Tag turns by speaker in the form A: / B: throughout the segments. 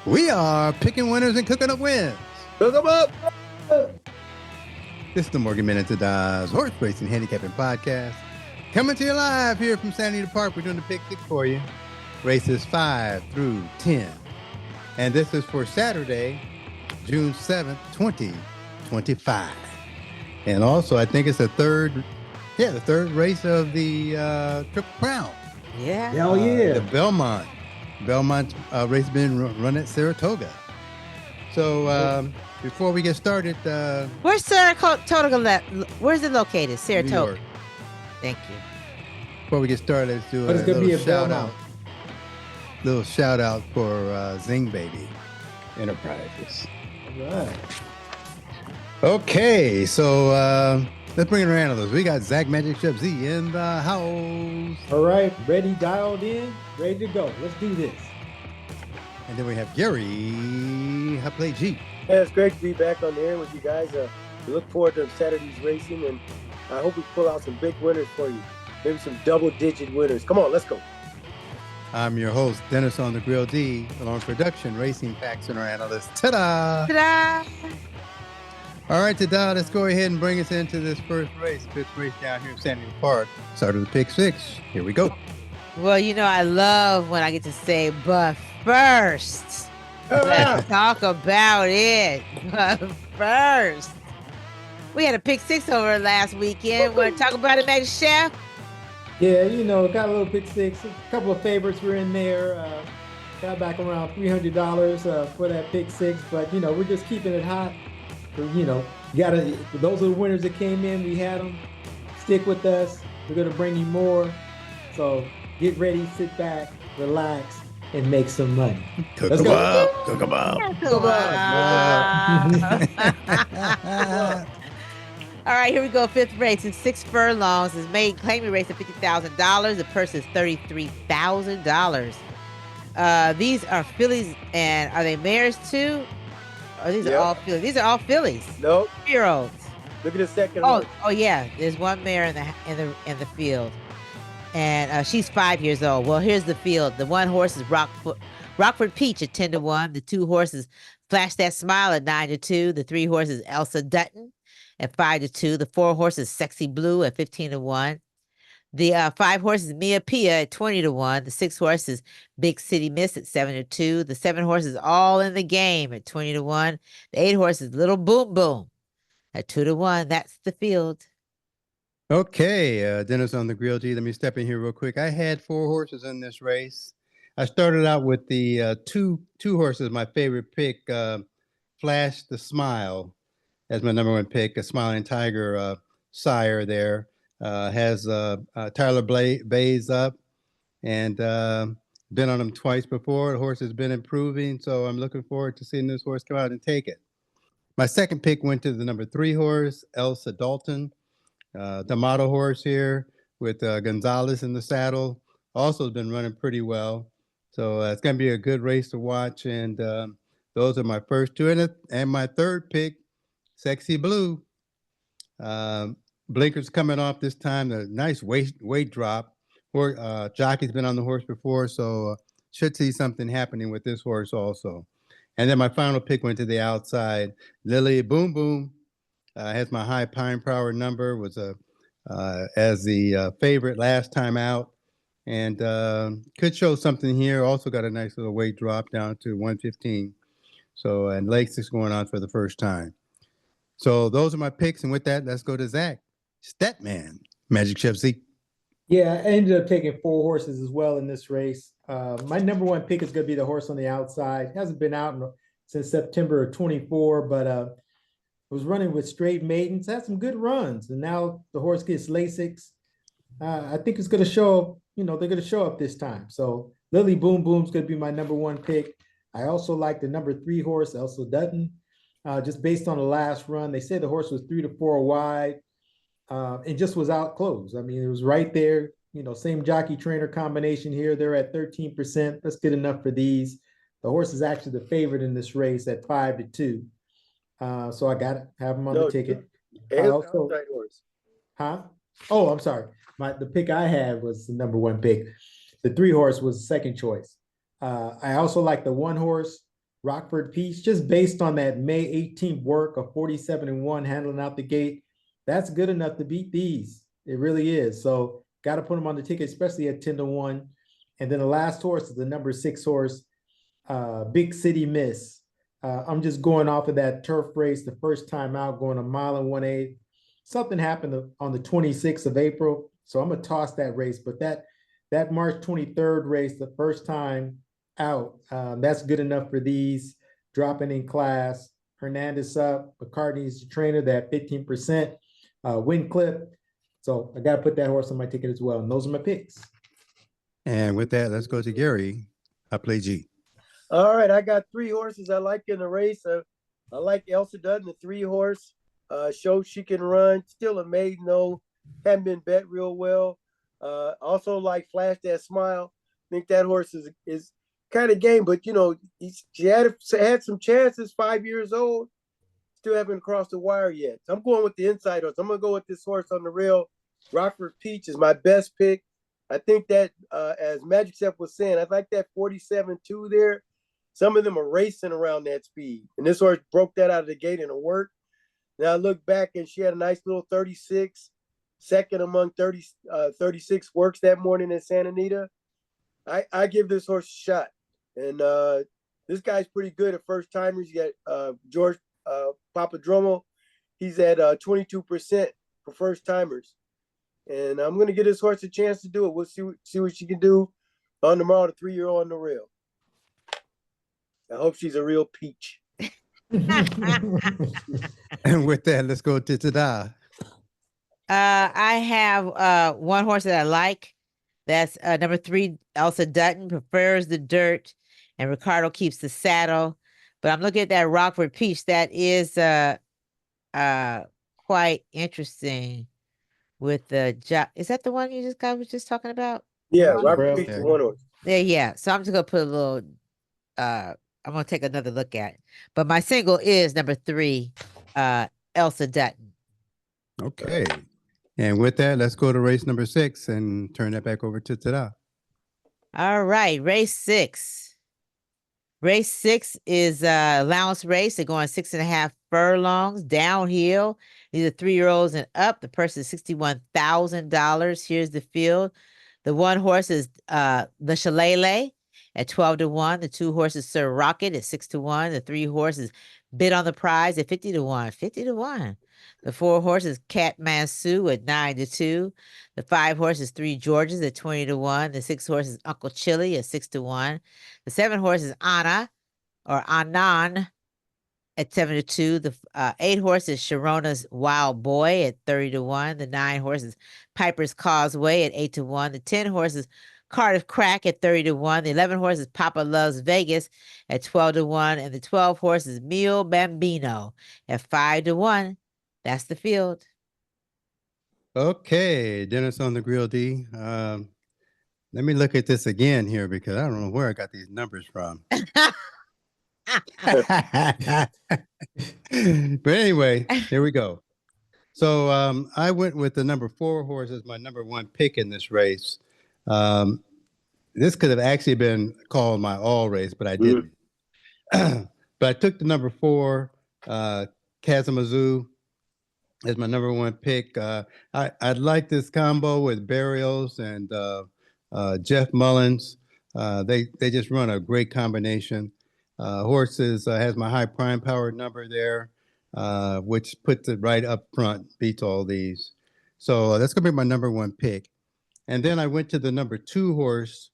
A: We are picking winners and cooking up wins.
B: Cook 'em up.
A: This is the Morgan Minute to Dodge Horse Racing Handicapping Podcast. Coming to you live here from San Anita Park. We're doing the pick six for you. Races 5 through 10. And this is for Saturday, June 7th, 2025. And also, I think it's the third race of the Triple Crown.
C: Yeah.
B: Hell yeah.
A: The Belmont race being run at Saratoga. So before we get started,
C: Where's Saratoga? Where's it located? Saratoga.
A: New York.
C: Thank you.
A: Before we get started, let's do a
B: But it's gonna be
A: little
B: a
A: shout
B: Belmont.
A: out. Little shout out for Zing Baby Enterprises.
B: All right.
A: Okay, so let's bring in our analysts. We got Zach Magic Chef Z in the house.
B: All right. Ready, dialed in, ready to go. Let's do this.
A: And then we have Gary Play G.
D: Yeah, it's great to be back on the air with you guys. We look forward to Saturday's racing, and I hope we pull out some big winners for you. Maybe some double-digit winners. Come on, let's go.
A: I'm your host, Dennis on the Grill D, along with production, racing packs, and our analyst. Ta-da!
C: Ta-da!
A: All right, ta-da, let's go ahead and bring us into this first race. Fifth race down here in San Diego Park. Start of the pick six. Here we go.
C: Well, you know, I love when I get to say, but first, let's talk about it. But first, we had a pick six over last weekend. Want to talk about it, Magic Chef?
B: Yeah, you know, got a little pick six. A couple of favorites were in there. Got back around $300 for that pick six. But, you know, we're just keeping it hot. You know, those are the winners that came in. We had them. Stick with us. We're going to bring you more. So get ready, sit back, relax, and make some money.
A: Cook
B: Let's
A: 'em
B: go.
A: up. Cook 'em up.
C: All right, here we go. Fifth race in 6 furlongs is made claiming race of $50,000. The purse is $33,000. These are fillies, and are they mares too? Or these are all fillies? These are all fillies.
D: Nope.
C: 2-year-olds.
D: Look at the second
C: Oh,
D: one.
C: oh yeah. There's one mare in the field, and she's 5 years old. Well, here's the field. The one horse is Rockford Peach at 10-1. The 2 horses Flash That Smile at 9-2. The 3 horses Elsa Dutton at 5-2. The 4 horses Sexy Blue at 15-1. The 5 horses Mia Pia at 20-1. The 6 horses Big City Miss at 7-2. The 7 horses All in the Game at 20-1. The 8 horses Little Boom Boom at 2-1. That's the field.
A: Okay, Dennis on the Grill G. Let me step in here real quick. I had 4 horses in this race. I started out with the two horses. My favorite pick, Flash the Smile, as my number 1 pick. A Smiling Tiger sire there has Tyler Bays up, and been on him twice before. The horse has been improving, so I'm looking forward to seeing this horse come out and take it. My second pick went to the number 3 horse, Elsa Dalton. The model horse here with Gonzalez in the saddle also has been running pretty well. So it's going to be a good race to watch. And those are my first 2. And my third pick, Sexy Blue. Blinkers coming off this time. A nice weight drop. Jockey's been on the horse before, so should see something happening with this horse also. And then my final pick went to the outside. Lily Boom Boom. Has my high pine power number, was as the favorite last time out, and could show something here. Also got a nice little weight drop down to 115. So, and legs is going on for the first time. So those are my picks, and with that, let's go to Zach Statman, Magic Chef Z.
B: Yeah, I ended up taking 4 horses as well in this race. My number 1 pick is going to be the horse on the outside. Hasn't been out since September of 24, but was running with straight maidens, had some good runs, and now the horse gets Lasix. I think it's going to show, they're going to show up this time. So Lily Boom Boom's going to be my number 1 pick. I also like the number 3 horse, Elsa Dutton, just based on the last run. They said the horse was 3 to 4 wide, and just was out close. I mean, it was right there, same jockey trainer combination here. They're at 13%. That's good enough for these. The horse is actually the favorite in this race at 5-2. So I got to have him on the ticket. I also, huh? Oh, I'm sorry. The pick I had was the number 1 pick. The 3 horse was the second choice. I also like the 1 horse Rockford Peach, just based on that May 18th work of 47-1 handling out the gate. That's good enough to beat these. It really is. So got to put them on the ticket, especially at 10-1. And then the last horse is the number 6 horse, Big City Miss. I'm just going off of that turf race the first time out, going a mile and 1/8. Something happened on the 26th of April, so I'm gonna toss that race. But that March 23rd race, the first time out, that's good enough for these. Dropping in class, Hernandez up, McCartney's the trainer, that 15% win clip. So I got to put that horse on my ticket as well. And those are my picks.
A: And with that, let's go to Gary. I play G.
D: All right, I got 3 horses I like in the race. I like Elsa Dutton, the 3 horse. Showed she can run. Still a maiden, though. Hadn't been bet real well. Also like Flash That Smile. Think that horse is kind of game, but she had some chances. 5 years old, still haven't crossed the wire yet. So I'm going with the inside horse. I'm gonna go with this horse on the rail. Rockford Peach is my best pick. I think that as Magic Step was saying, I like that 47-2 there. Some of them are racing around that speed, and this horse broke that out of the gate and it worked. Now I look back and she had a nice little 36, second among 36 works that morning in Santa Anita. I give this horse a shot. And this guy's pretty good at first timers. You got George Papadromo. He's at 22% for first timers. And I'm going to give this horse a chance to do it. We'll see what she can do on tomorrow, the 3-year-old on the rail. I hope she's a real peach.
A: And with that, let's go to Tada.
C: I have one horse that I like. That's number 3, Elsa Dutton, prefers the dirt, and Ricardo keeps the saddle. But I'm looking at that Rockford Peach. That is quite interesting. With the is that the one you was just talking about?
D: Yeah, Rockford Peach is one horse.
C: Yeah. So I'm just gonna put a little. I'm gonna take another look at it. But my single is number 3, Elsa Dutton.
A: Okay. And with that, let's go to race number 6 and turn that back over to Tada.
C: All right, race 6. Race 6 is allowance race. They're going 6.5 furlongs downhill. These are 3-year-olds and up. The purse is $61,000. Here's the field. The 1 horse is the Shillelagh at 12-1. The 2 horses Sir Rocket at 6-1. The 3 horses Bid on the Prize at 50-1. 50-1. The 4 horses Cat Mansue at 9-2. The 5 horses 3 Georges at 20-1. The 6 horses Uncle Chili at 6-1. The 7 horses Anna or Anan at 7-2. The 8 horses Sharona's Wild Boy at 30-1. The 9 horses Piper's Causeway at 8-1. The 10 horses Cardiff Crack at 30-1. The 11 horses Papa Loves Vegas at 12-1. And the 12 horses Mio Bambino at 5-1. That's the field.
A: Okay, Dennis on the Grill D. Let me look at this again here because I don't know where I got these numbers from. But anyway, here we go. So I went with the number 4 horse as my number 1 pick in this race. This could have actually been called my all race, but I didn't. But I took the number 4, Kalamazoo, as my number 1 pick. I like this combo with Barrios and Jeff Mullins. They just run a great combination. Horses has my high prime power number there, which puts it right up front, beats all these. So that's going to be my number 1 pick. And then I went to the number 2 horse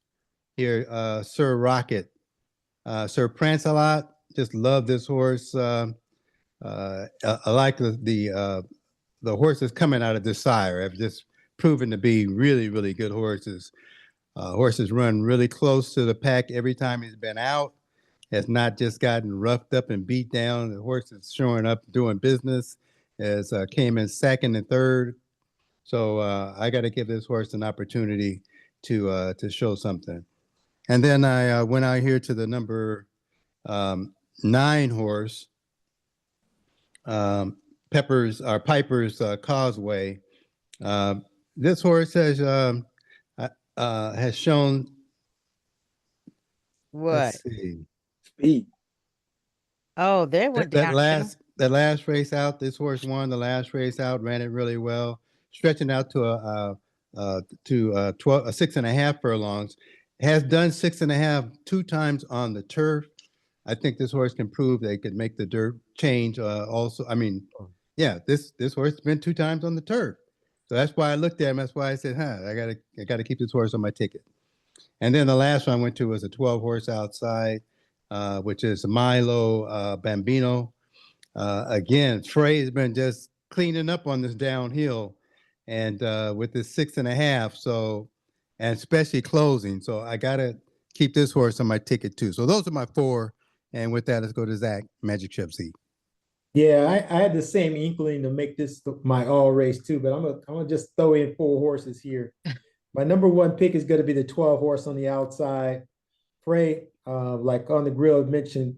A: here, Sir Rocket. Sir Prancelot, just love this horse. I like the horses coming out of Desire have just proven to be really, really good horses. Horses run really close to the pack every time he's been out. Has not just gotten roughed up and beat down. The horse is showing up doing business. As came in 2nd and 3rd. So I got to give this horse an opportunity to show something. And then I went out here to the number 9 horse, Piper's Causeway. This horse has shown
C: what?
A: let's see,
D: Speed.
C: Oh, there went
A: That
C: downhill.
A: last race out, this horse won the last race out, ran it really well, stretching out to a 12 a 6.5 furlongs. Has done 6.5 two times on the turf. I think this horse can prove they could make the dirt change. Also, I mean, yeah, this horse has been two times on the turf, so that's why I looked at him. That's why I said, I gotta keep this horse on my ticket. And then the last one I went to was a 12 horse outside, which is Milo Bambino. Again, Frey's been just cleaning up on this downhill, and with this 6.5, so and especially closing. So I gotta keep this horse on my ticket too. So those are my four. And with that, let's go to Zach, Magic Chip Z.
B: Yeah, I had the same inkling to make this my all race too, but I'm gonna just throw in four horses here. My number one pick is going to be the 12 horse on the outside. Frey, like on the grill mentioned,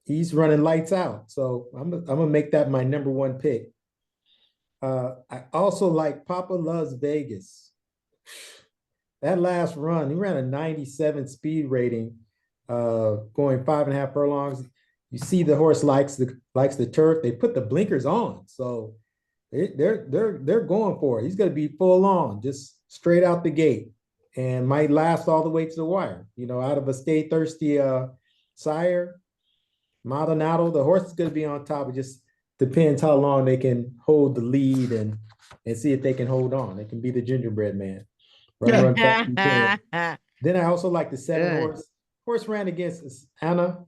B: he's running lights out. So I'm gonna make that my number one pick. I also like Papa Loves Vegas. That last run, he ran a 97 speed rating, going 5.5 furlongs. You see the horse likes the turf. They put the blinkers on, so they're going for it. He's going to be full on, just straight out the gate, and might last all the way to the wire. You know, out of a Stay Thirsty sire, Maldonado, the horse is going to be on top. It just depends how long they can hold the lead and see if they can hold on. They can be the gingerbread man. Run fast you can. Then I also like the 7
C: Good.
B: horse. Horse ran against Anna,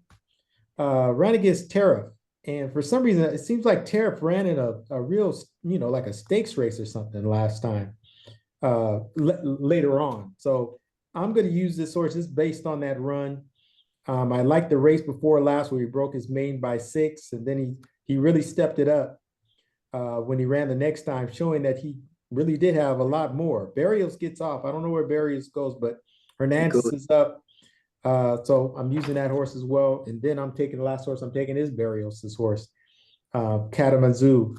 B: ran against Tariff. And for some reason, it seems like Tariff ran in a real, like a stakes race or something last time, later on. So I'm going to use this horse just based on that run. I like the race before last where he broke his main by 6, and then he really stepped it up when he ran the next time, showing that he really did have a lot more. Barrios gets off. I don't know where Barrios goes, but Hernandez is up. So I'm using that horse as well. And then I'm taking the last horse I'm taking is Barrios' horse, Katamazoo,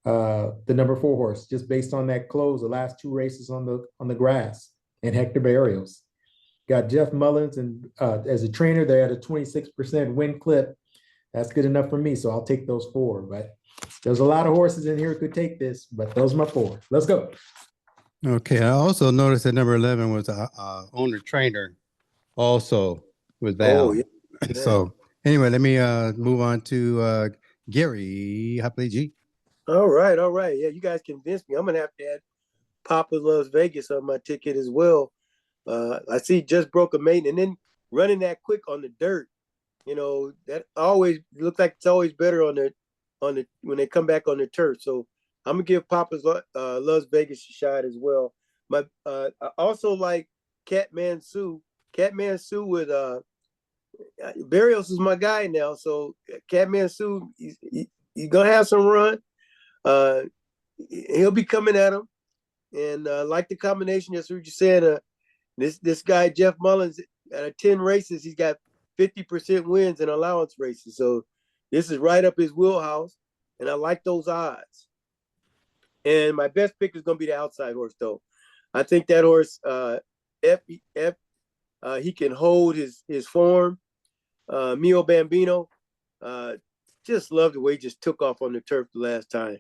B: the number 4 horse, just based on that close, the last 2 races on the grass, and Hector Barrios. Got Jeff Mullins and as a trainer, they're at a 26% win clip. That's good enough for me. So I'll take those 4. But there's a lot of horses in here who could take this, but those are my 4. Let's go.
A: Okay. I also noticed that number 11 was a owner trainer also with Val.
D: Oh, yeah.
A: So anyway, let me move on to Gary Hopley G.
D: All right. Yeah, you guys convinced me. I'm gonna have to add Papa Loves Vegas on my ticket as well. I see just broke a maiden, and then running that quick on the dirt. That always looks like it's always better on the when they come back on the turf. So I'm gonna give Papa's Loves Vegas a shot as well. I also like Catman Sue. Catman Sue with Barrios is my guy now. So Catman Sue, he's gonna have some run. He'll be coming at him, and like the combination. Just what you said. This guy Jeff Mullins at 10 races, he's got 50% wins in allowance races. So this is right up his wheelhouse, and I like those odds. And my best pick is going to be the outside horse, though. I think that horse, he can hold his form. Mio Bambino, just love the way he just took off on the turf the last time.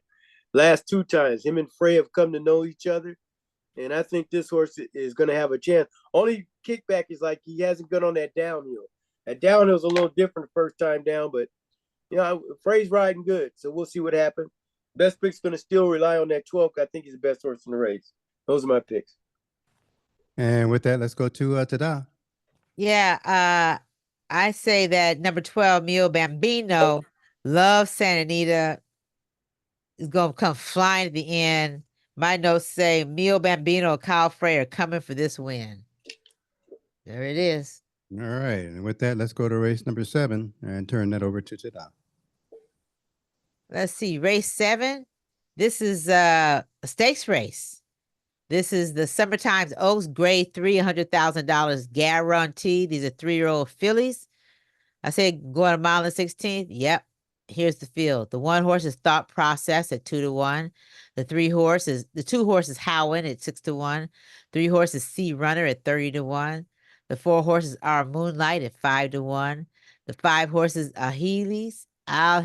D: Last 2 times, him and Frey have come to know each other. And I think this horse is going to have a chance. Only kickback is like he hasn't gone on that downhill. That downhill is a little different the first time down, but Frey's riding good, so we'll see what happens. Best pick's going to still rely on that 12. I think he's the best horse in the race. Those are my picks.
A: And with that, let's go to Tada.
C: Yeah, I say that number 12, Mio Bambino, loves Santa Anita, is going to come flying at the end. My notes say Mio Bambino, Kyle Frey are coming for this win. There it is.
A: All right. And with that, let's go to race number 7 and turn that over to Tada.
C: Let's see, race 7. This is a stakes race. This is the Summertime's Oaks Grade 3, $100,000 guaranteed. These are 3-year-old fillies. I said going a mile and 16th. Yep. Here's the field. The 1 horse is Thought Process at 2-1. The 2 horses Howen at 6-1. 3 horses Sea Runner at 30-1. The 4 horses are Moonlight at 5-1. The 5 horses Alahi's at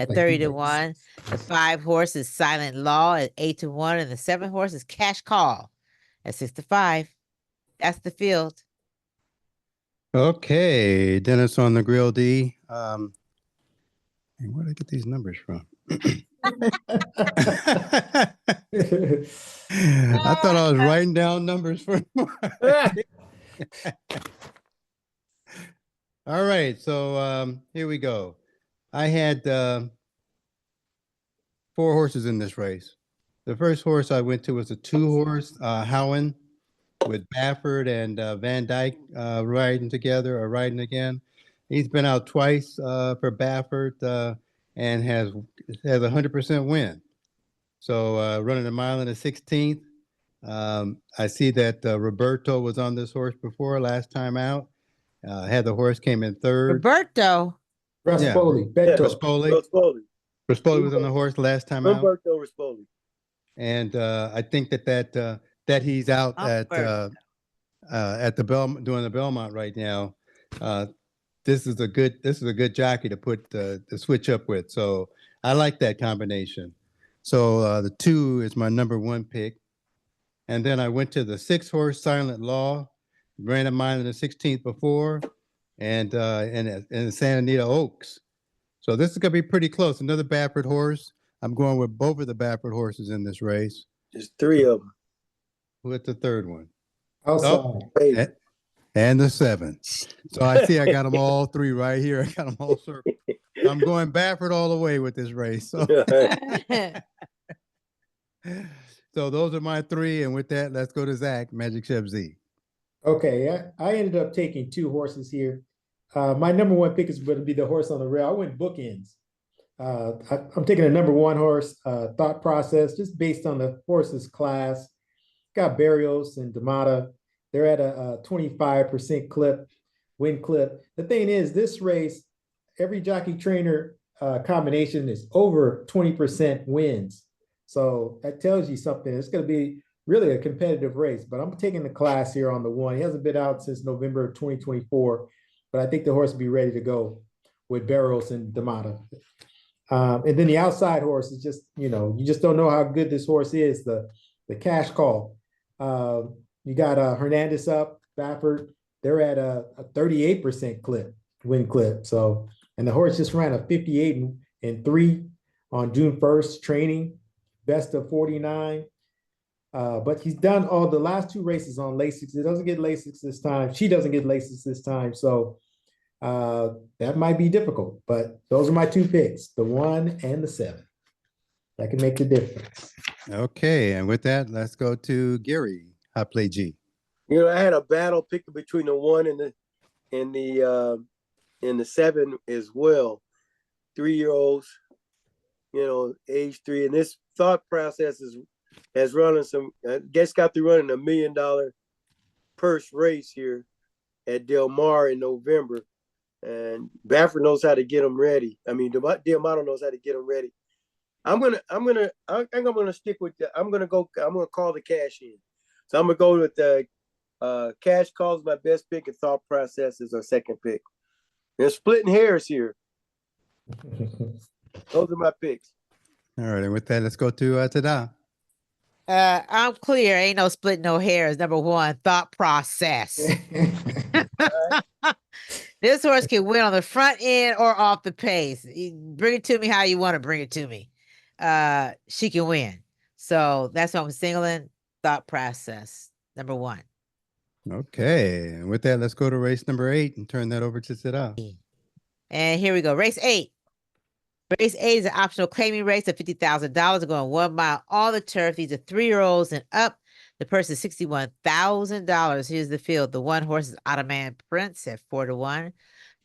C: 30 to 1. The 5 horses Silent Law at 8 to 1. And the 7 horses Cash Call at 6 to 5. That's the field.
A: Okay, Dennis on the Grill D. And where did I get these numbers from? I thought I was writing down numbers for. All right, so here we go. I had 4 horses in this race. The first horse I went to was a 2-horse Howen with Baffert and Van Dyke riding together or riding again. He's been out twice for Baffert and has a 100% win. So running a mile and a 16th. I see that Roberto was on this horse before last time out. Had the horse came in 3rd.
C: Roberto.
B: Raspoli, Beto.
A: Raspoli was on the horse last time out.
D: Roberto Raspoli.
A: And I think that he's out at the doing the Belmont right now. This is a good jockey to put the switch up with. So I like that combination. So the 2 is my number 1 pick. And then I went to the 6-horse Silent Law, ran a mile in the 16th before, and the Santa Anita Oaks. So this is gonna be pretty close. Another Baffert horse. I'm going with both of the Baffert horses in this race.
D: There's 3 of them.
A: What's the 3rd one?
B: Outside.
A: And the 7. So I see I got them all 3 right here. I got them all circled. I'm going Baffert all the way with this race. So. So those are my 3. And with that, let's go to Zach, Magic Chef Z.
B: Okay, I ended up taking 2 horses here. My number 1 pick is going to be the horse on the rail. I went bookends. I'm taking a number 1 horse, Thought Process, just based on the horse's class. Got Barrios and D'Amata. They're at a 25% win clip. The thing is, this race, every jockey trainer combination is over 20% wins. So that tells you something. It's going to be really a competitive race, but I'm taking the class here on the 1. He hasn't been out since November of 2024, but I think the horse will be ready to go with Barrios and D'Amata. And then the outside horse is just, you just don't know how good this horse is, the Cash Call. You got Hernandez up, Baffert. They're at a 38% win clip. So, and the horse just ran a 58-3 on June 1st training, best of 49. But he's done all the last 2 races on Lasix. It doesn't get Lasix this time. She doesn't get Lasix this time. So that might be difficult. But those are my 2 picks, the 1 and the 7. That can make the difference.
A: Okay, and with that, let's go to Gary. Hot Play G.
D: I had a battle picking between the 1 and the 7 as well. 3-year-olds, age 3, and this Thought Process has run got through running $1 million purse race here at Del Mar in November, and Baffert knows how to get them ready. I mean, D'Amato knows how to get them ready. I think I'm gonna stick with I'm gonna call the cash in. So I'm gonna go with the Cash Call is my best pick, and Thought Process is our second pick. They're splitting hairs here. Those are my picks.
A: All right, and with that, let's go to Tada.
C: I'm clear. Ain't no split no hairs. Number 1, Thought Process. This horse can win on the front end or off the pace. Bring it to me how you want to bring it to me. She can win. So that's what I'm singling. Thought Process, number 1.
A: Okay, and with that, let's go to race number 8 and turn that over to Tada.
C: And here we go. Race 8. Race 8 is an optional claiming race of $50,000 going 1 mile on the turf. These are 3-year-olds and up. The purse is $61,000. Here's the field. The 1 horse is Ottoman Prince at 4 to 1.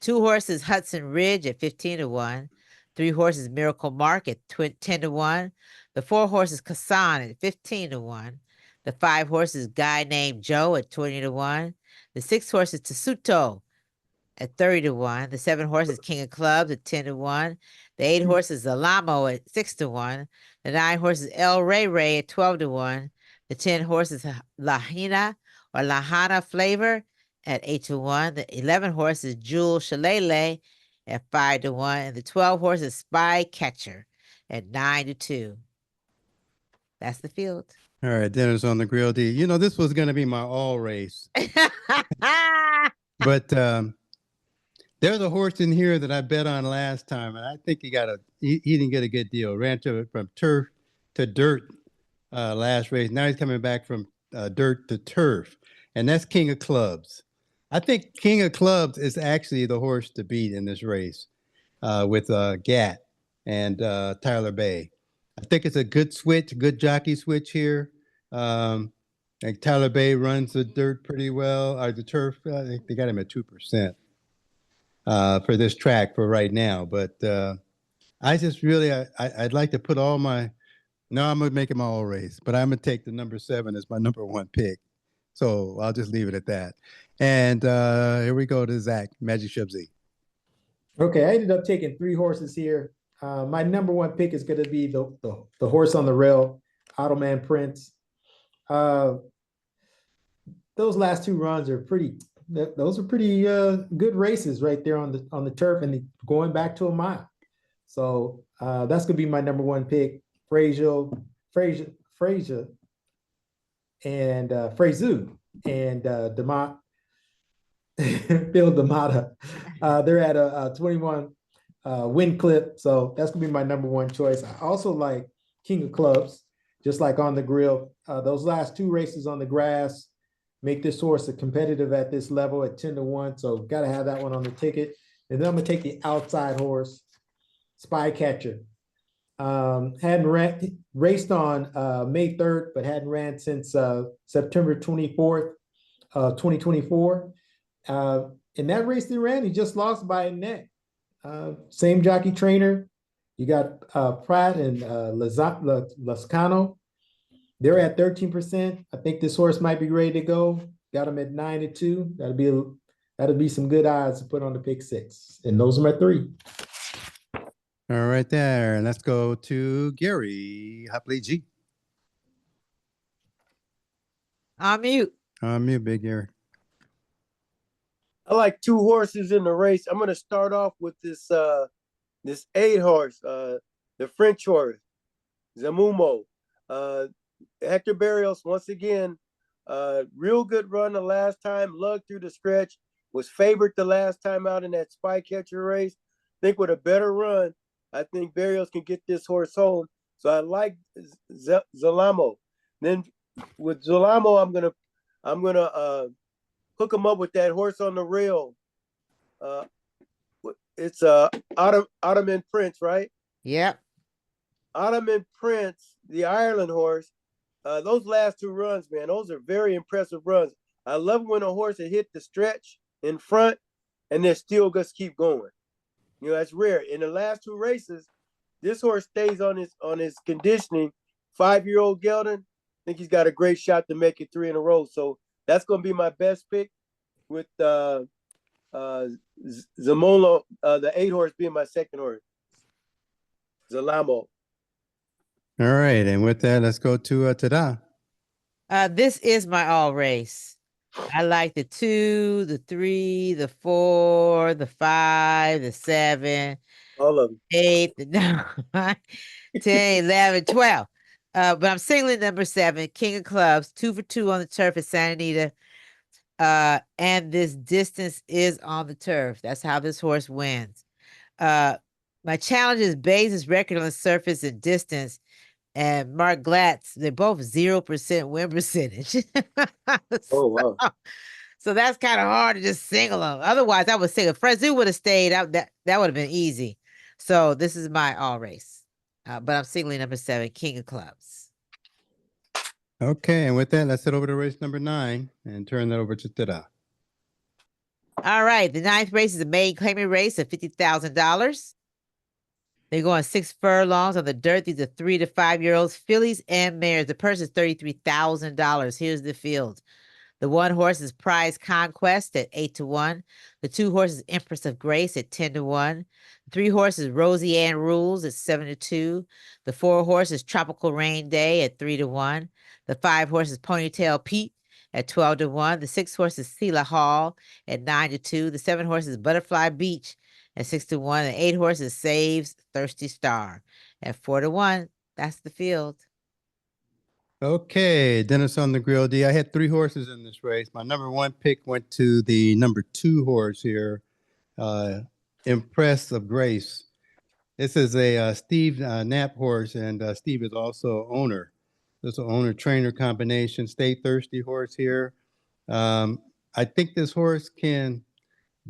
C: 2 horses Hudson Ridge at 15 to 1. 3 horses Miracle Mark at 10 to 1. The 4 horses Kassan at 15 to 1. The 5 horses Guy Named Joe at 20 to 1. The 6 horses Tasuto at 30 to 1. The 7 horses King of Clubs at 10 to 1. The 8 horses Alamo at 6 to 1. The 9 horses El Ray Ray at 12 to 1. The 10 horses Lahana Flavor at 8-1. The 11 horse is Jewel Shillelagh at 5-1. And the 12 horse is Spy Catcher at 9-2. That's the field.
A: All right, Dennis on the Grill D. You know, this was going to be my all race, but there's a horse in here that I bet on last time, and I think he didn't get a good deal. Ran from turf to dirt last race. Now he's coming back from dirt to turf, and that's King of Clubs. I think King of Clubs is actually the horse to beat in this race with Gat and Tyler Bay. I think it's a good switch, good jockey switch here. And Tyler Bay runs the dirt pretty well, or the turf. They got him at 2% for this track for right now. But I just really, I'd like to put all my. No, I'm gonna make it my all race, but I'm gonna take the number 7 as my number 1 pick. So I'll just leave it at that. And here we go to Zach, Magic Shubsy.
B: Okay, I ended up taking 3 horses here. My number 1 pick is going to be the horse on the rail, Ottoman Prince. Those last 2 runs are pretty. Those are pretty good races right there on the turf and going back to a mile. So that's going to be my number 1 pick, Frazier, and Frazu and Demont. Phil D'Amata. They're at a 21 win clip. So that's going to be my number 1 choice. I also like King of Clubs, just like on the grill. Those last 2 races on the grass make this horse competitive at this level at 10-1. So got to have that one on the ticket. And then I'm going to take the outside horse, Spy Catcher. Hadn't raced on May 3rd, but hadn't ran since September 24th, 2024. In that race they ran, he just lost by a neck. Same jockey trainer. You got Pratt and Lascano. They're at 13%. I think this horse might be ready to go. Got him at 9-2. That'll be some good odds to put on the pick 6. And those are my 3.
A: All right, there. And let's go to Gary Hopley G.
C: On mute.
A: On mute, Big Gary.
D: I like 2 horses in the race. I'm going to start off with this 8 horse, the French horse, Zamumo. Hector Barrios, once again, real good run the last time, lugged through the stretch, was favored the last time out in that Spy Catcher race. I think with a better run, I think Barrios can get this horse home. So I like Zalamo. Then with Zalamo, I'm gonna hook him up with that horse on the rail. It's Ottoman Prince, right?
C: Yep.
D: Ottoman Prince, the Ireland horse. Those last 2 runs, man, those are very impressive runs. I love when a horse has hit the stretch in front and then still just keep going. You know, that's rare. In the last 2 races, this horse stays on his conditioning. 5-year-old Geldon, I think he's got a great shot to make it 3 in a row. So that's going to be my best pick, with Zamolo, the 8 horse being my second horse, Zalamo.
A: All right, and with that, let's go to Tada.
C: This is my all race. I like the 2, the 3, the 4, the 5, the 7,
D: All of them.
C: 8, the 9, 10, 11, 12. But I'm singling number 7, King of Clubs, 2 for 2 on the turf at Santa Anita. And this distance is on the turf. That's how this horse wins. My challenge is Bayes' record on the surface and distance, and Mark Glatz. They're both 0% win percentage.
D: Oh, wow.
C: So that's kind of hard to just single them. Otherwise, I would say if Frezu would have stayed out, that would have been easy. So this is my all race. But I'm singling number 7, King of Clubs.
A: Okay, and with that, let's head over to race number 9 and turn that over to Tada.
C: All right, the 9th race is a maiden claiming race of $50,000. They're going 6 furlongs on the dirt. These are 3 to 5 year olds, fillies and mares. The purse is $33,000. Here's the field. The 1 horse is Prize Conquest at 8-1. The 2 horses, Empress of Grace at 10-1. The 3 horses, Rosie Ann Rules at 7-2. The 4 horses, Tropical Rain Day at 3-1. The 5 horses, Ponytail Pete at 12-1. The 6 horse is Sela Hall at 9-2. The 7 horse is Butterfly Beach at 6-1. The 8 horse is Saves Thirsty Star at 4-1. That's the field.
A: Okay, Dennis on the Grill D. I had 3 horses in this race. My number 1 pick went to the number 2 horse here, Impress of Grace. This is a Steve Knapp horse, and Steve is also owner. This is an owner-trainer combination, Stay Thirsty horse here. I think this horse can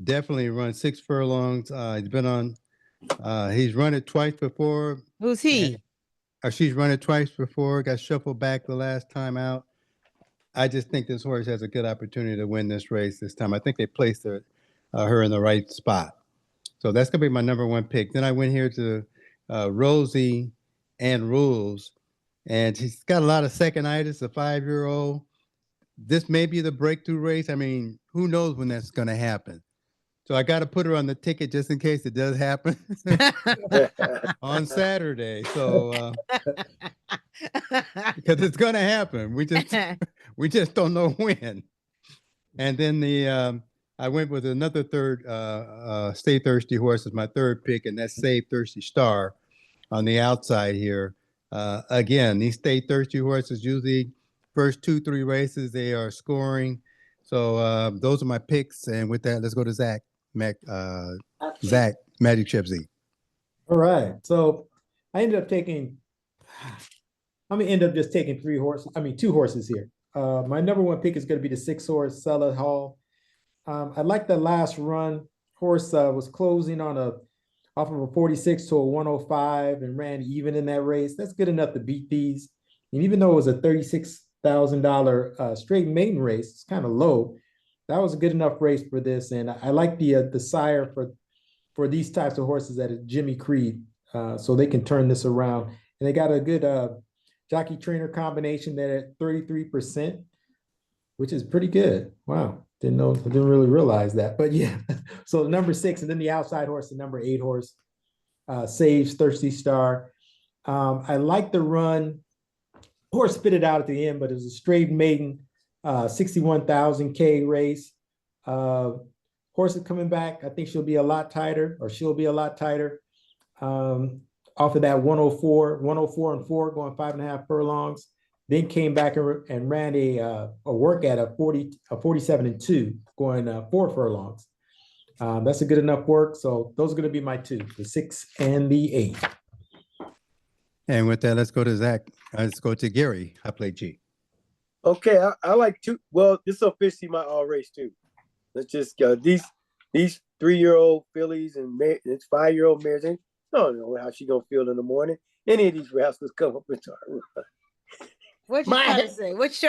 A: definitely run 6 furlongs. He's run it twice before.
C: Who's he?
A: Or she's run it twice before, got shuffled back the last time out. I just think this horse has a good opportunity to win this race this time. I think they placed her in the right spot. So that's going to be my number 1 pick. Then I went here to Rosie and Rules, and she's got a lot of second-itis, a 5-year-old. This may be the breakthrough race. I mean, who knows when that's going to happen. So I got to put her on the ticket just in case it does happen on Saturday. So because it's going to happen, we just don't know when. And then I went with another third Stay Thirsty horse as my 3rd pick, and that's Save Thirsty Star on the outside here. Again, these Stay Thirsty horses usually first 2-3 races they are scoring. So those are my picks. And with that, let's go to Zach Magic Chip Z.
B: All right. So I ended up taking. I'm gonna end up just taking 2 horses here. My number 1 pick is going to be the 6 horse Sela Hall. I like the last run. Horse was closing on off of a 46 to a 105 and ran even in that race. That's good enough to beat these. And even though it was a $36,000 straight maiden race, it's kind of low. That was a good enough race for this. And I like the sire for these types of horses that is Jimmy Creed. So they can turn this around. And they got a good jockey trainer combination there at 33%, which is pretty good. Wow. Didn't really realize that, but yeah. So number 6, and then the outside horse, the number 8 horse, Saves Thirsty Star. I like the run. Horse spit it out at the end, but it was a straight maiden, 61,000 K race. Horse is coming back. I think she'll be a lot tighter. Off of that 104 and 4, going 5.5 furlongs. Then came back and ran a work at a 47 and 2, going 4 furlongs. That's a good enough work. So those are going to be my 2, the 6 and the 8.
A: And with that, let's go to Zach. Let's go to Gary. I play G.
D: Okay, I like 2. Well, this is officially my all race too. Let's just go. These 3-year-old fillies and it's 5-year-old mares. I don't know how she gonna feel in the morning. Any of these rascals come up into our run.
C: What you trying to say? What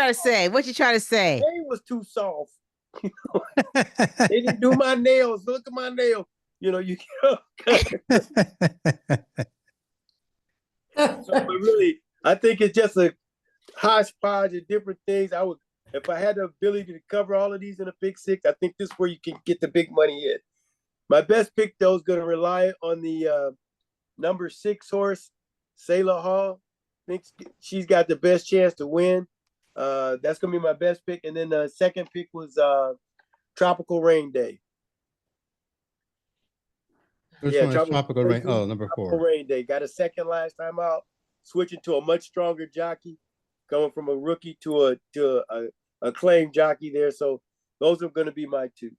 C: you trying to say?
D: They was too soft. They didn't do my nails. Look at my nails. You but really, I think it's just a hodgepodge of different things. If I had the ability to cover all of these in a pick 6, I think this is where you can get the big money in. My best pick, though, is going to rely on the number 6 horse, Sela Hall. I think she's got the best chance to win. That's going to be my best pick. And then the second pick was Tropical Rain Day.
A: Which one is Tropical Rain? Oh, number 4.
D: Tropical Rain Day. Got a second last time out. Switching to a much stronger jockey. Going from a rookie to a acclaimed jockey there. So those are going to be my 2.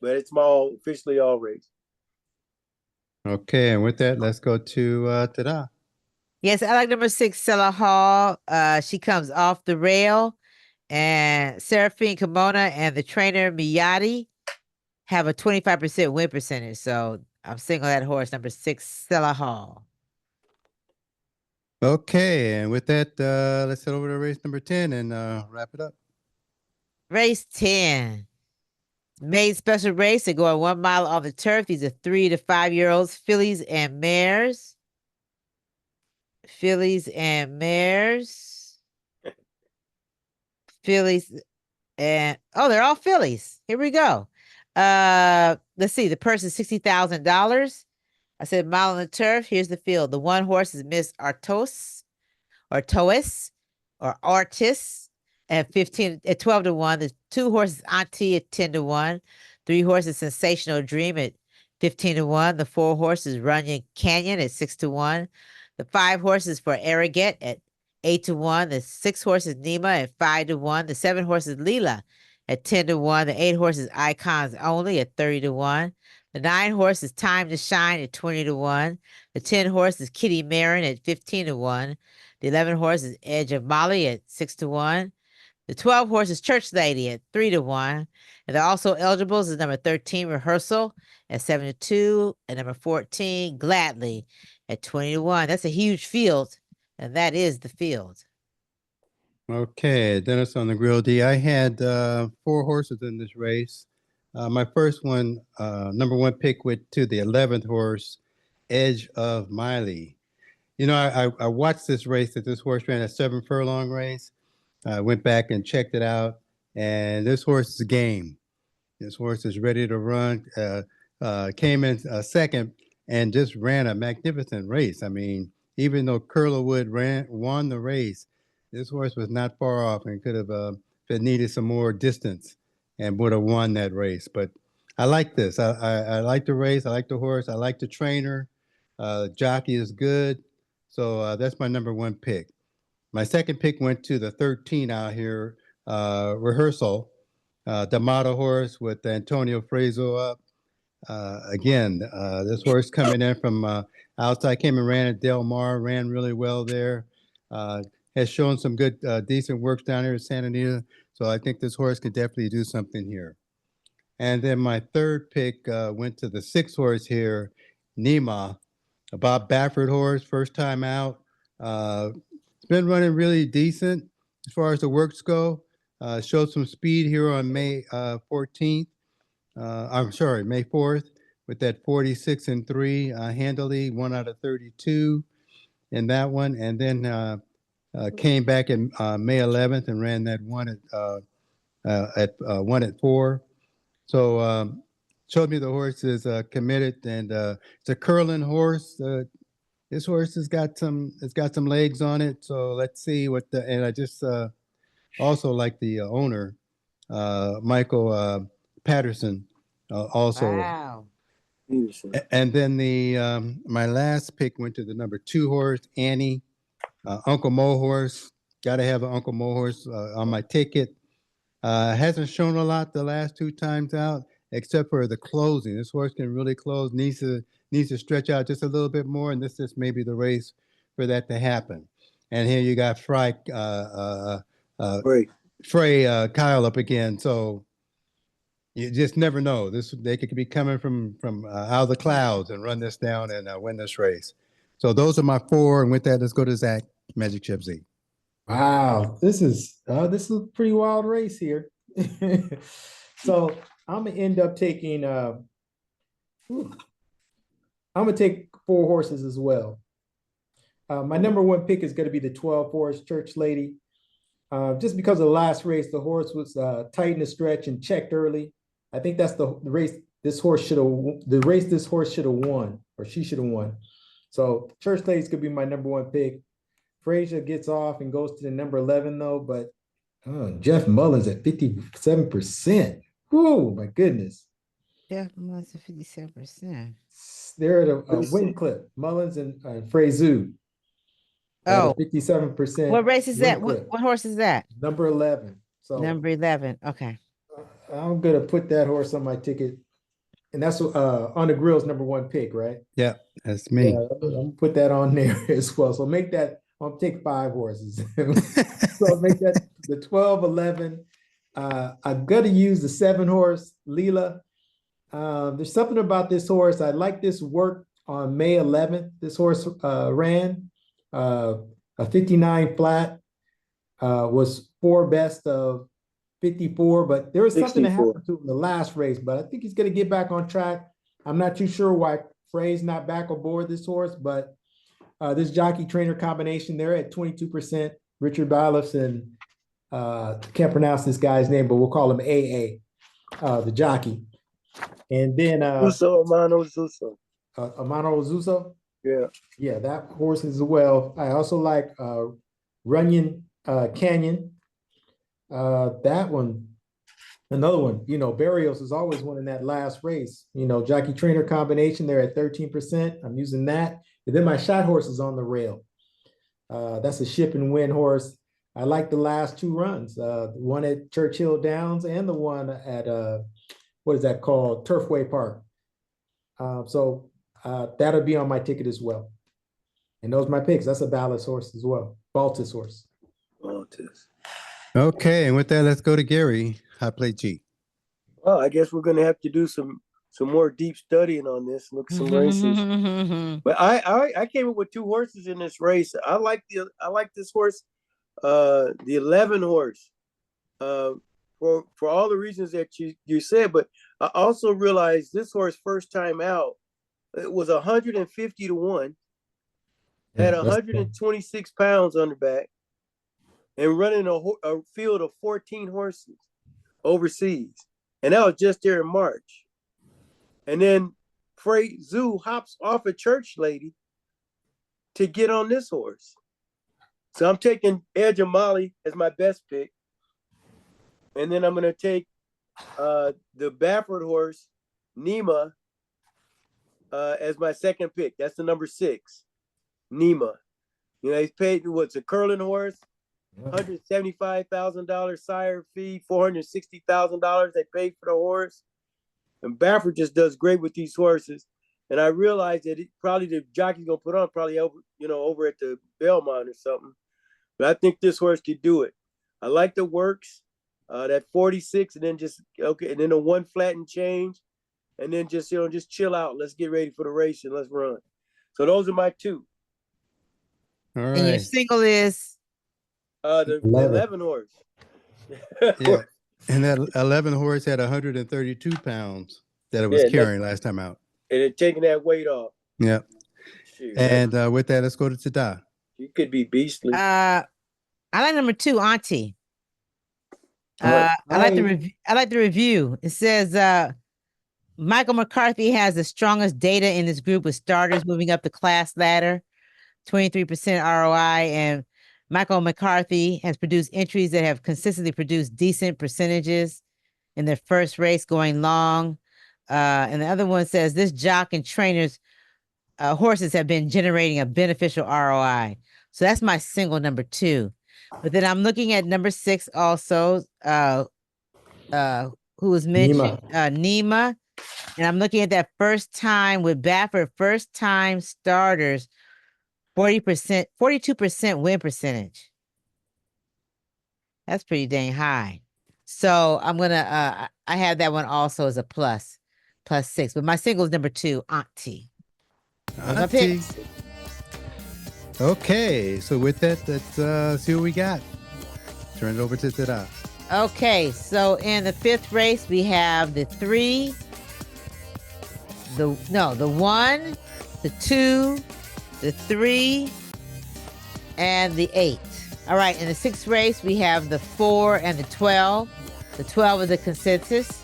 D: But it's officially all race.
A: Okay, and with that, let's go to Tada.
C: Yes, I like number 6, Sela Hall. She comes off the rail, and Seraphine Kimona and the trainer Miyati have a 25% win percentage. So I'm single that horse, number 6, Sela Hall.
A: Okay, and with that, let's head over to race number 10 and wrap it up.
C: Race 10. Made special race. They're going 1 mile on the turf. These are 3 to 5-year-olds, fillies and mares. Fillies and they're all fillies. Here we go. Let's see. The purse is $60,000. I said mile on the turf. Here's the field. The 1 horse is Miss Artis. at 12 to 1. The 2 horses Auntie at 10 to 1. 3 horses Sensational Dream at 15 to 1. The 4 horses Runyon Canyon at 6 to 1. The 5 horses for Arrogate at 8 to 1. The 6 horses Nima at 5 to 1. The 7 horses Leela at 10 to 1. The 8 horses Icons Only at 30 to 1. The 9 horses Time to Shine at 20 to 1. The 10 horses Kitty Marin at 15 to 1. The 11 horses Edge of Molly at 6 to 1. The 12 horses Church Lady at 3 to 1. And they're also eligibles is number 13 Rehearsal at 7 to 2. And number 14 Gladly at 20 to 1. That's a huge field. And that is the field.
A: Okay, Dennis on the Grill D. I had 4 horses in this race. My first one, number 1 pick went to the 11th horse, Edge of Miley. You know, I watched this race that this horse ran a 7 furlong race. I went back and checked it out, and this horse is game. This horse is ready to run. Came in second and just ran a magnificent race. I mean, even though Curlerwood won the race, this horse was not far off and could have, if it needed some more distance, and would have won that race. But I like this. I like the race. I like the horse. I like the trainer. Jockey is good. So that's my number 1 pick. My second pick went to the 13 out here, Rehearsal, the model horse with Antonio Frazo up. Again, this horse coming in from outside, came and ran at Del Mar, ran really well there. Has shown some good, decent works down here at Santa Anita. So I think this horse could definitely do something here. And then my third pick went to the 6 horse here, Nima, a Bob Baffert horse, first time out. It's been running really decent as far as the works go. Showed some speed here on May 14th. I'm sorry, May 4th with that 46 and 3 handily, 1 out of 32 in that one. And then came back in May 11th and ran that 1 at 4. So showed me the horse is committed, and it's a curling horse. This horse has got some legs on it. So let's see what and I just also like the owner, Michael Patterson, also.
C: Wow.
A: And then my last pick went to the number 2 horse, Annie, Uncle Mo horse. Got to have an Uncle Mo horse on my ticket. Hasn't shown a lot the last 2 times out, except for the closing. This horse can really close. Needs to stretch out just a little bit more, and this is maybe the race for that to happen. And here you got Frey Kyle up again. So you just never know. They could be coming from out of the clouds and run this down and win this race. So those are my 4. And with that, let's go to Zach, Magic Chip Z.
B: Wow, this is a pretty wild race here. So I'm gonna end up taking I'm gonna take 4 horses as well. My number 1 pick is gonna be the 12 horse Church Lady. Just because of the last race, the horse was tight in the stretch and checked early. I think that's the race this horse should have won, or she should have won. So Church Lady's gonna be my number 1 pick. Frazier gets off and goes to the number 11 though, but Jeff Mullins at 57%. Whoa, my goodness.
C: Jeff Mullins at 57%.
B: They're at a win clip. Mullins and Frazu.
C: Oh,
B: 57%.
C: what race is that? What horse is that?
B: Number 11. So
C: Number 11. Okay.
B: I'm gonna put that horse on my ticket. And that's on the Grill's number 1 pick, right?
A: Yeah, that's me.
B: Yeah, I'm gonna put that on there as well. So make that, I'll take 5 horses. So I'll make that the 12, 11. I'm gonna use the 7 horse, Leela. There's something about this horse. I like this work on May 11th. This horse ran a 59 flat, was 4 best of 54, but there was something that happened to him in the last race, but I think he's going to get back on track. I'm not too sure why Frey's not back aboard this horse, but this jockey trainer combination, they're at 22%. Richard Biloff and can't pronounce this guy's name, but we'll call him AA, the jockey. And then
D: Amano Zuso.
B: Amano Zuso?
D: Yeah.
B: Yeah, that horse as well. I also like Runyon Canyon. That one, another one, Barrios is always winning that last race. Jockey trainer combination, they're at 13%. I'm using that. And then my shot horse is on the rail. That's a ship and win horse. I like the last two runs, the one at Churchill Downs and the one at, what is that called? Turfway Park. So that'll be on my ticket as well. And those are my picks. That's a Ballas horse as well. Baltus horse.
D: Baltus.
A: Okay, and with that, let's go to Gary. High plate G.
D: Well, I guess we're going to have to do some more deep studying on this. Look at some races. But I came up with two horses in this race. I like this horse, the 11 horse, for all the reasons that you said. But I also realized this horse first time out, it was 150 to 1, had 126 pounds on the back, and running a field of 14 horses overseas. And that was just there in March. And then Freight Zoo hops off a church lady to get on this horse. So I'm taking Edge of Molly as my best pick. And then I'm going to take the Baffert horse, Nima, as my second pick. That's the number 6, Nima. He's paid, what's a curling horse? $175,000 sire fee, $460,000 they paid for the horse. And Baffert just does great with these horses. And I realized that probably the jockey's gonna put on probably over at the Belmont or something. But I think this horse could do it. I like the works, that 46, and then and then a 1 flat and change, and then just chill out. Let's get ready for the race and let's run. So those are my two.
A: All right.
C: And your single is
D: the 11 horse.
A: Yeah. And that 11 horse had 132 pounds that it was carrying last time out.
D: And it taking that weight off.
A: Yeah.
D: Shoot,
A: and with that, let's go to Tada.
D: You could be beastly.
C: I like number 2, Auntie. I like the review. It says Michael McCarthy has the strongest data in this group with starters moving up the class ladder, 23% ROI, and Michael McCarthy has produced entries that have consistently produced decent percentages in their first race going long. And the other one says this jock and trainers horses have been generating a beneficial ROI. So that's my single number 2. But then I'm looking at number 6 also, who was mentioned, Nima. And I'm looking at that first time with Baffert, first time starters, 40%, 42% win percentage. That's pretty dang high. So I'm gonna I have that one also as a plus 6. But my single is number 2, Auntie.
A: Auntie. Okay, so with that, let's see what we got. Turn it over to Tada.
C: Okay, so in the 5th race we have the 3, the 1, the 2, the 3, and the 8. All right, in the 6th race, we have the 4 and the 12. The 12 is the consensus.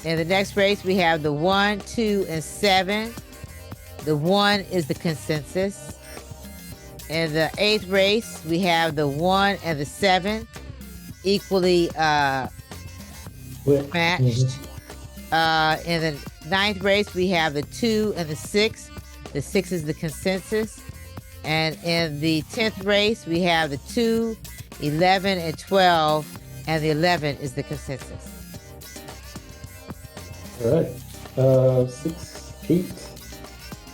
C: In the next race, we have the 1, 2, and 7. The 1 is the consensus. In the 8th race, we have the 1 and the 7, equally matched. In the 9th race, we have the 2 and the 6. The 6 is the consensus. And in the 10th race, we have the 2, 11, and 12. And the 11 is the consensus.
B: All right. 6, 8,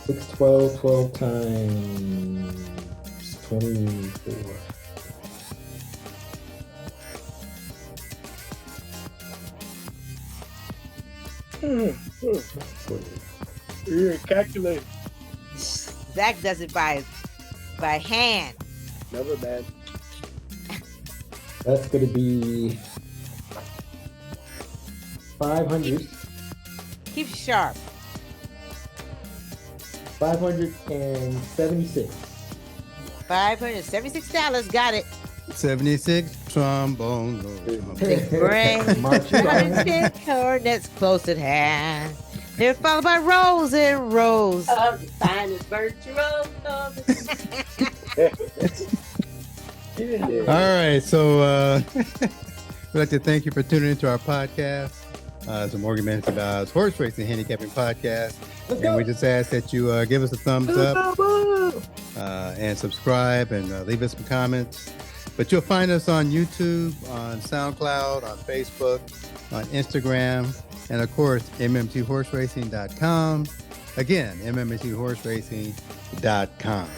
B: 6, 12, 12 times 24.
D: You're calculating.
C: Zach does it by hand.
D: Never bad.
B: That's going to be 500.
C: Keep sharp.
B: 576.
C: $576. Got it.
A: 76 trombone.
C: Big brain.
B: March you on.
C: 110 cornets close at hand. They're followed by rows and rows.
E: Of the finest virtual.
A: All right, so we'd like to thank you for tuning into our podcast. It's a Morgan Man's Horse Racing Handicapping podcast. And we just ask that you give us a thumbs up and subscribe and leave us some comments. But you'll find us on YouTube, on SoundCloud, on Facebook, on Instagram, and of course, MMTHorseRacing.com. Again, MMTHorseRacing.com.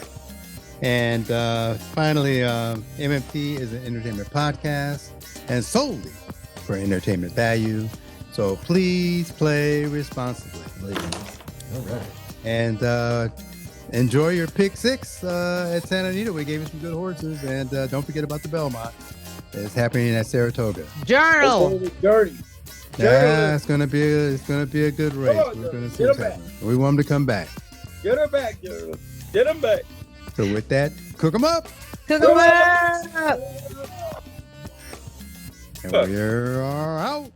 A: And finally, MMT is an entertainment podcast and solely for entertainment value. So please play responsibly.
B: All right.
A: And enjoy your pick six at Santa Anita. We gave you some good horses. And don't forget about the Belmont. It's happening at Saratoga.
C: Journal.
D: Dirty.
A: Yeah, it's gonna be a good race.
D: on,
A: We're gonna see
D: get
A: what's
D: her
A: happening. We want them to come back.
D: Get her back, girl. Get him back.
A: So with that, cook them up.
C: Cook 'em up.
A: And we are out.